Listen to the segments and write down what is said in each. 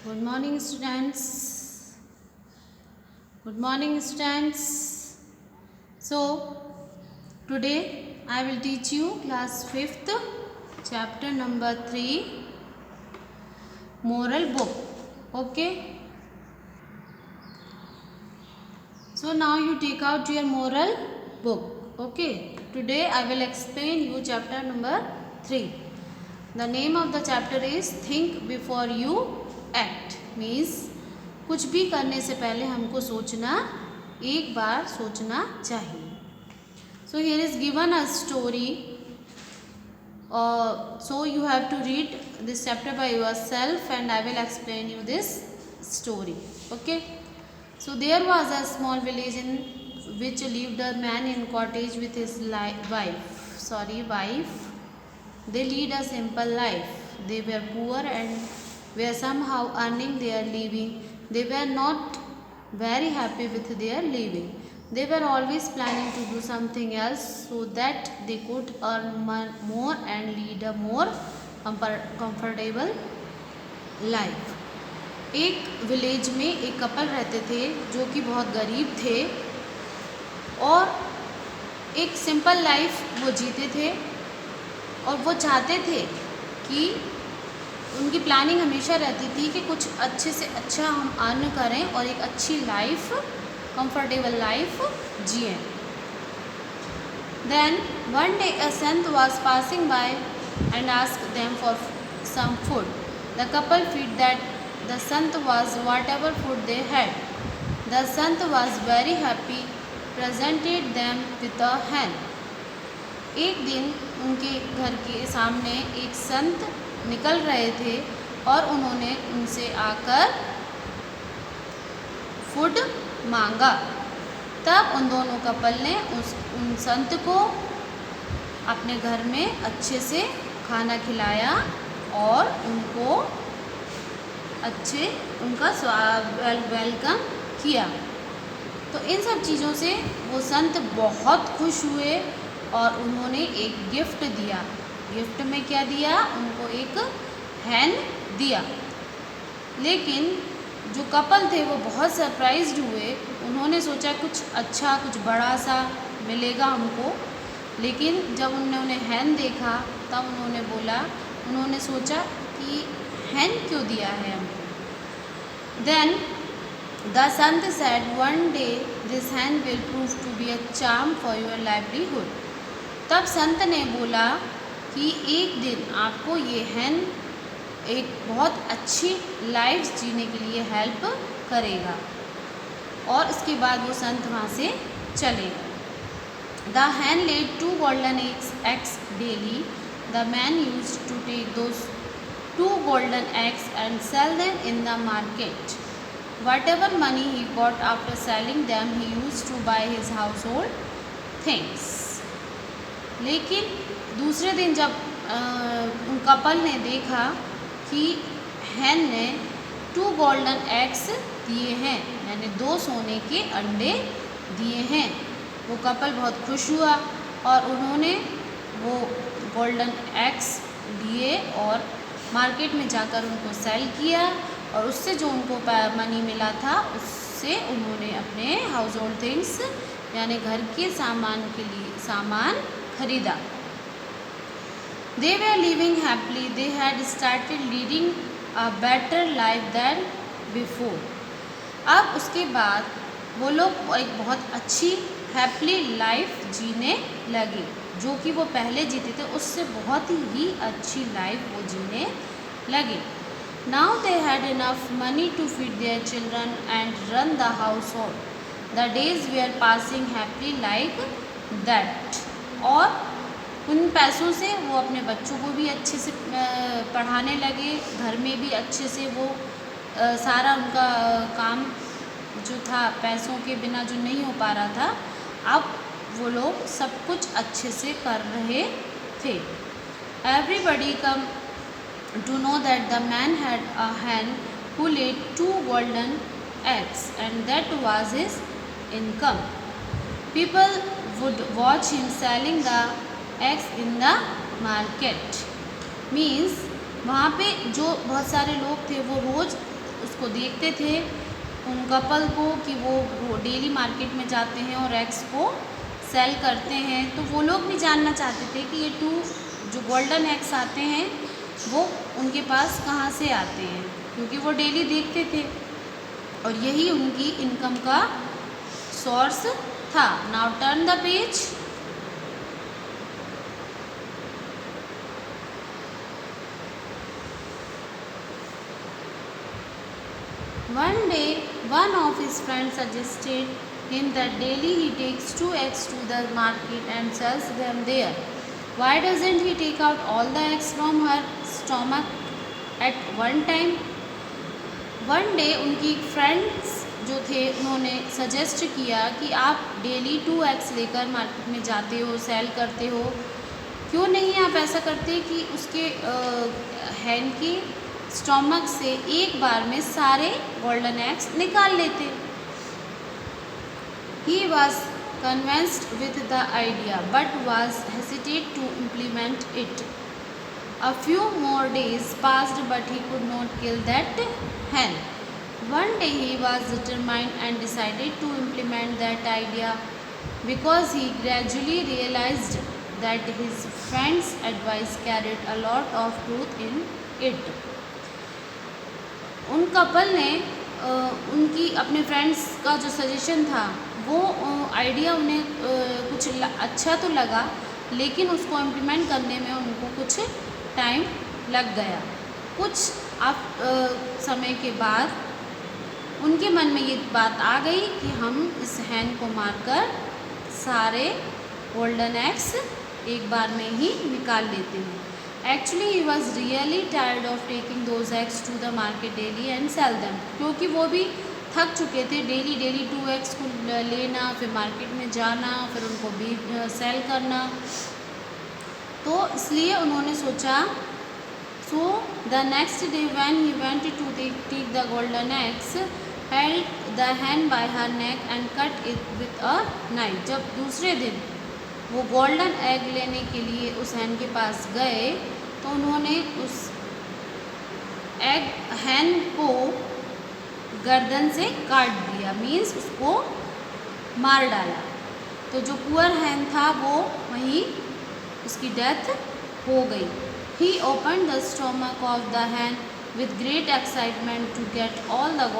Good morning, students. Good morning, students. So, today I will teach you class 5th, chapter number 3, moral book. Okay. So, now you take out your moral book. Okay. Today I will explain you chapter number 3. The name of the chapter is Think Before You Act. Means कुछ भी करने से पहले हमको सोचना, एक बार सोचना चाहिए. So here is given a story. So you have to read this chapter by yourself and I will explain you this story. Okay. So there was a small village in which lived a man in cottage with his wife. They lead a simple life. They were poor and were somehow earning their living. They were not very happy with their living. They were always planning to do something else so that they could earn more and lead a more comfortable life. एक village में एक couple रहते थे जो कि बहुत गरीब थे और एक सिंपल लाइफ वो जीते थे और वो चाहते थे कि उनकी प्लानिंग हमेशा रहती थी कि कुछ अच्छे से अच्छा हम अर्न करें और एक अच्छी लाइफ, कंफर्टेबल लाइफ जिएं. Then one day a Sant was passing by and asked them for some food. The couple feed that the Sant was whatever food they had. The Sant was very happy, presented them with a hen. एक दिन उनके घर के सामने एक संत निकल रहे थे और उन्होंने उनसे आकर फूड मांगा. तब उन दोनों कपल ने उन संत को अपने घर में अच्छे से खाना खिलाया और उनको उनका वेलकम किया. तो इन सब चीज़ों से वो संत बहुत खुश हुए और उन्होंने एक गिफ्ट दिया. गिफ्ट में क्या दिया? उनको एक हैन दिया. लेकिन जो कपल थे वो बहुत सरप्राइज्ड हुए. उन्होंने सोचा कुछ अच्छा, कुछ बड़ा सा मिलेगा हमको. लेकिन जब उन्होंने हैन देखा तब उन्होंने सोचा कि हैन क्यों दिया है हमको. Then the Sant said, one day this hen will prove to be a charm for your livelihood. तब संत ने बोला कि एक दिन आपको ये हैन एक बहुत अच्छी लाइफ जीने के लिए हेल्प करेगा. और इसके बाद वो संत वहाँ से चले. The hen laid 2 golden eggs daily. The man used to take those 2 golden eggs and sell them in the market. Whatever money he got after selling them, he used to buy his household things. लेकिन दूसरे दिन जब उन couple ने देखा कि हैन ने 2 golden eggs दिए हैं, यानी 2 सोने के अंडे दिए हैं, वो कपल बहुत खुश हुआ और उन्होंने वो गोल्डन एग्स लिए और मार्केट में जाकर उनको सेल किया और उससे जो उनको मनी मिला था उससे उन्होंने अपने हाउस होल्ड थिंग्स यानी घर के सामान के लिए सामान खरीदा. They were living happily. They had started leading a better life than before. अब उसके बाद वो लोग एक बहुत अच्छी हैप्पी लाइफ जीने लगे. जो कि वो पहले जीते थे उससे बहुत ही अच्छी लाइफ वो जीने लगे. Now they had enough money to feed their children and run the household. The days were passing happily like that. और उन पैसों से वो अपने बच्चों को भी अच्छे से पढ़ाने लगे. घर में भी अच्छे से वो सारा उनका काम जो था पैसों के बिना जो नहीं हो पा रहा था, अब वो लोग सब कुछ अच्छे से कर रहे थे. Everybody come to know that the man had a hen who laid 2 golden eggs and that was his income. People would watch him selling the eggs in the market. Means वहाँ पे जो बहुत सारे लोग थे वो रोज़ उसको देखते थे उन कपल को कि वो डेली मार्केट में जाते हैं और एग्स को सेल करते हैं, तो वो लोग भी जानना चाहते थे कि ये 2 जो गोल्डन एग्स आते हैं वो उनके पास कहाँ से आते हैं, क्योंकि वो डेली देखते थे और यही उनकी इनकम का सोर्स था। Now turn the page. One day, one of his friends suggested him that daily he takes 2 eggs to the market and sells them there. Why doesn't he take out all the eggs from her stomach at one time? One day उनकी friends जो थे उन्होंने suggest किया कि आप daily 2 eggs लेकर market में जाते हो, सेल करते हो, क्यों नहीं आप ऐसा करते कि उसके हैन की स्टोमक से एक बार में सारे गोल्डन एग्स निकाल लेते। He was convinced with the idea but was hesitant to implement it. A few more days passed but he could not kill that hen. One day he was determined and decided to implement that idea because he gradually realized that his friend's advice carried a lot of truth in it. उन couple ने उनकी अपने friends का जो suggestion था वो idea उन्हें कुछ अच्छा तो लगा, लेकिन उसको इम्प्लीमेंट करने में उनको कुछ टाइम लग गया। कुछ समय के बाद उनके मन में ये बात आ गई कि हम इस हैन को मारकर सारे गोल्डन एग्स एक बार में ही निकाल लेते हैं। Actually he was really tired of taking those eggs to the market daily and sell them, क्योंकि वो भी थक चुके थे डेली 2 एग्स को लेना, फिर मार्केट में जाना, फिर उनको भी सेल करना। तो इसलिए उन्होंने सोचा, so the next day when he went to take the golden eggs, held the hen by her neck and cut it with a knife. जब दूसरे दिन वो गोल्डन एग लेने के लिए उस हैन के पास गए तो उन्होंने उस हैन को गर्दन से काट दिया, मीन्स उसको मार डाला। तो जो पुअर हैन था वो वहीं उसकी डेथ हो गई। He opened the stomach of the hen with great excitement to get all the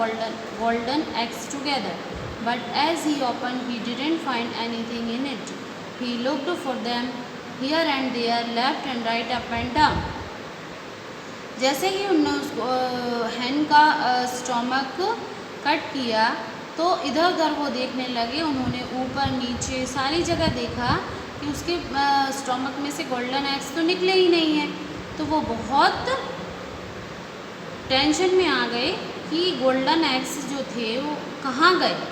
golden eggs together, but as he opened he didn't find anything in it. He looked for them here and there, left and right, up and down. जैसे ही उन्होंने उसको हैन का stomach cut किया तो इधर उधर वो देखने लगे। उन्होंने ऊपर नीचे सारी जगह देखा कि उसके स्टोमक में से गोल्डन एग्स तो निकले ही नहीं हैं। तो वो बहुत टेंशन में आ गए कि गोल्डन एग्स जो थे वो कहाँ गए।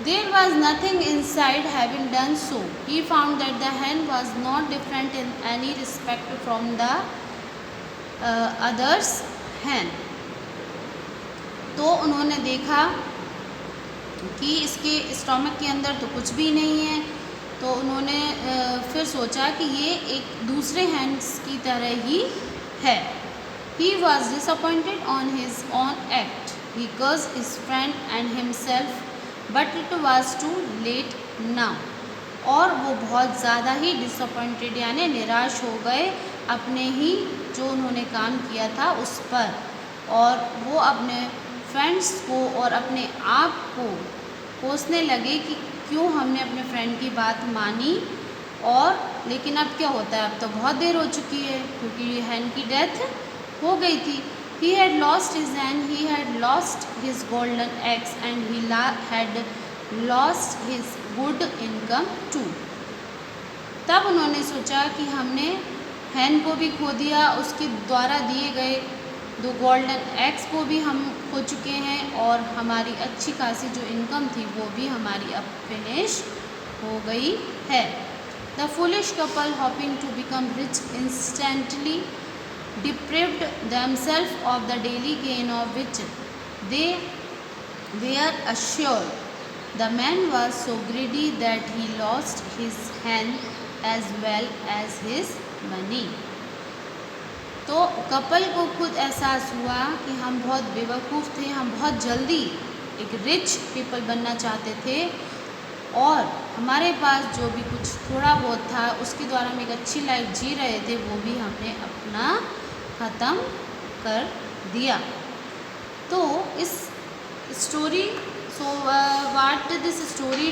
There was nothing inside. Having done so, he found that the hen was not different in any respect from the others hen. तो उन्होंने देखा कि इसके स्टोमक के अंदर तो कुछ भी नहीं है। तो उन्होंने फिर सोचा कि ये एक दूसरे हैंड्स की तरह ही है। He was disappointed on his own act. He cursed his friend and himself. But it was too late now. और वो बहुत ज़्यादा ही डिसअपॉइंटेड यानी निराश हो गए अपने ही जो उन्होंने काम किया था उस पर, और वो अपने फ्रेंड्स को और अपने आप को कोसने लगे कि क्यों हमने अपने फ्रेंड की बात मानी। और लेकिन अब क्या होता है, अब तो बहुत देर हो चुकी है क्योंकि हैन की डेथ हो गई थी। He had lost his hen, he had lost his golden eggs and he had lost his good income too. तब उन्होंने सोचा कि हमने हैन को भी खो दिया, उसके द्वारा दिए गए 2 गोल्डन एग्स को भी हम खो चुके हैं, और हमारी अच्छी खासी जो इनकम थी वो भी हमारी अब फिनिश हो गई है। The foolish couple, hoping to become rich instantly, deprived themselves of the daily gain of which they were assured. The man was so greedy that he lost his hen as well as his money. तो couple को खुद एहसास हुआ कि हम बहुत बेवकूफ़ थे, हम बहुत जल्दी एक रिच पीपल बनना चाहते थे और हमारे पास जो भी कुछ थोड़ा बहुत था उसके द्वारा हम एक अच्छी लाइफ जी रहे थे वो भी हमने अपना ख़त्म कर दिया। तो इस story what this story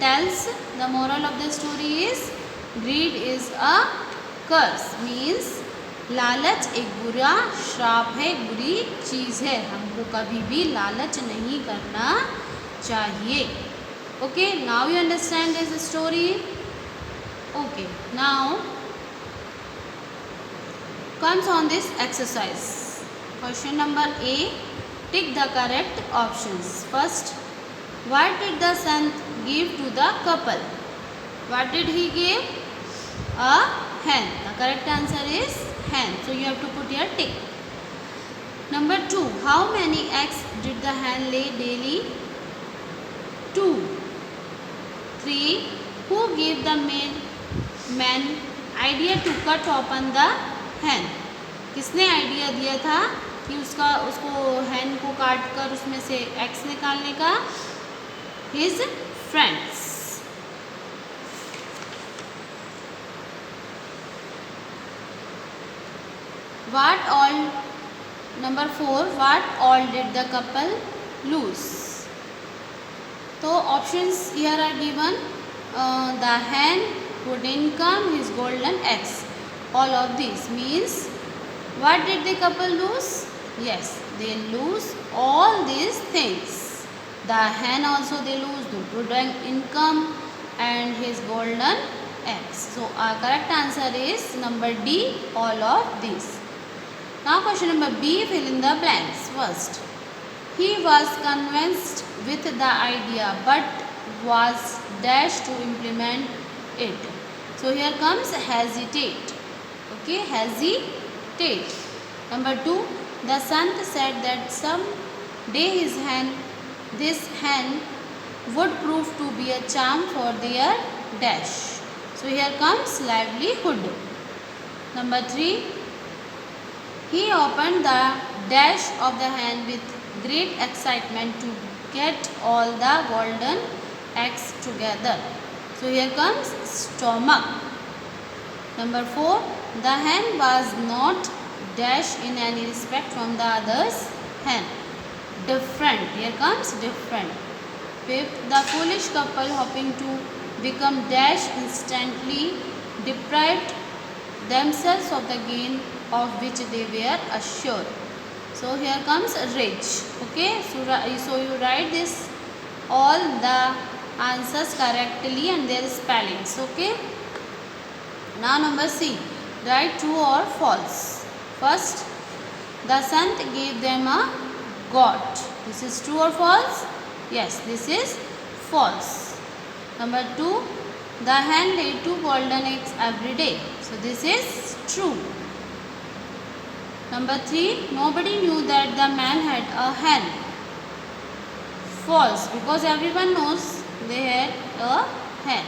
tells the moral of the story is greed is a curse means लालच एक बुरा श्राप है, एक बुरी चीज़ है, हमको कभी भी लालच नहीं करना चाहिए। Okay, now you understand this story. Okay, now comes on this exercise. Question number A, tick the correct options. First, what did the Sant give to the couple? What did he give? A hen. The correct answer is hen. So you have to put your tick. Number 2, how many eggs did the hen lay daily? 2. 3, who gave the man idea to cut open the hen? किसने idea दिया था कि उसको हैन को काट कर उसमें से एग्स निकालने का? His friends. What all? Number 4, what all did the couple lose? तो options here are given. The hen, good income, his golden eggs. All of these means what did the couple lose? Yes, they lose all these things. The hen also they lose the good income and his golden eggs. So our correct answer is number D, all of these. Now question number B, fill in the blanks. First, he was convinced with the idea but was dashed to implement it. So here comes hesitate. Okay, hesitate. Number 2, the Sant said that some day this hen would prove to be a charm for their dash. So here comes livelihood. Number 3, he opened the dash of the hen with great excitement to get all the golden eggs together. So here comes stomach. Number 4, the hen was not dashed in any respect from the other's hen. Different. Here comes different. Fifth, the foolish couple hoping to become dash instantly deprived themselves of the gain of which they were assured. So here comes rich. Okay, so you write this all the answers correctly and their spellings. Okay. Now number C, write true or false. First, the Sant gave them a goat. This is true or false? Yes, this is false. Number 2, the hen laid 2 golden eggs every day. So this is true. Number 3, nobody knew that the man had a hen. False, because everyone knows they had a hen.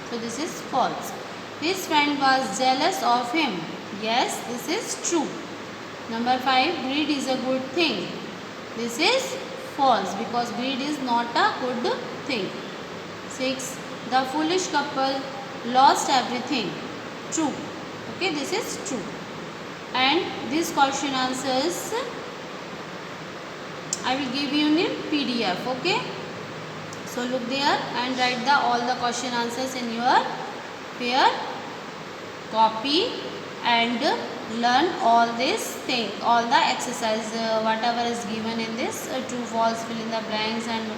So this is false. His friend was jealous of him. Yes, this is true. Number 5, greed is a good thing. This is false because greed is not a good thing. 6, the foolish couple lost everything. True. Okay, this is true. And this question answers I will give you in PDF. Okay. So look there and write all the question answers in your pair copy and learn all this thing, all the exercise whatever is given in this true false, fill in the blanks and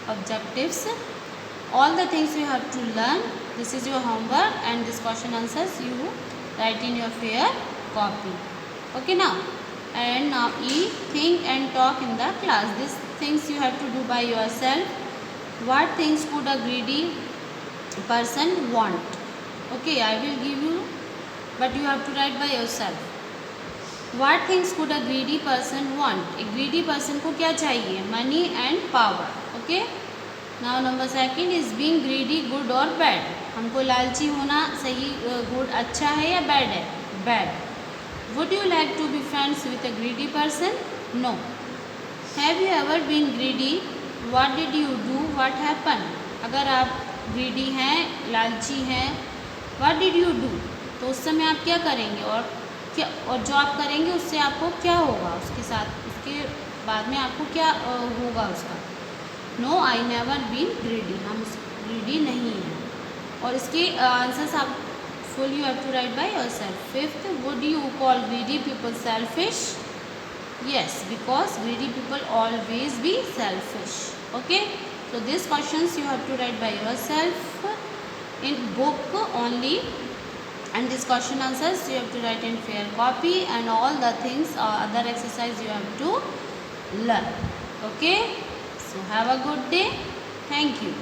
objectives, all the things you have to learn. This is your homework and this question answers you write in your fair copy. Okay, now and now E, think and talk in the class. These things you have to do by yourself. What things could a greedy person want? Okay, I will give you, but you have to write by yourself. What things could a greedy person want? एक greedy person को क्या चाहिए? Money and power. Okay. Now number 2 is being greedy good or bad? हमको लालची होना सही good अच्छा है या bad है? Bad. Would you like to be friends with a greedy person? No. Have you ever been greedy? What did you do? What happened? अगर आप greedy हैं, लालची हैं, what did you do? तो उस समय आप क्या करेंगे और जो आप करेंगे उससे आपको क्या होगा, उसके साथ उसके बाद में आपको क्या होगा उसका। No I never been greedy, हम ग्रीडी नहीं हैं। और इसके आंसर्स आप full you have to write by yourself. Fifth, would you call greedy people selfish? Yes, because greedy people always be selfish. Okay, so these questions you have to write by yourself in book only, and this question answers you have to write in fair copy, and all the things other exercise you have to learn. Okay, so have a good day. Thank you.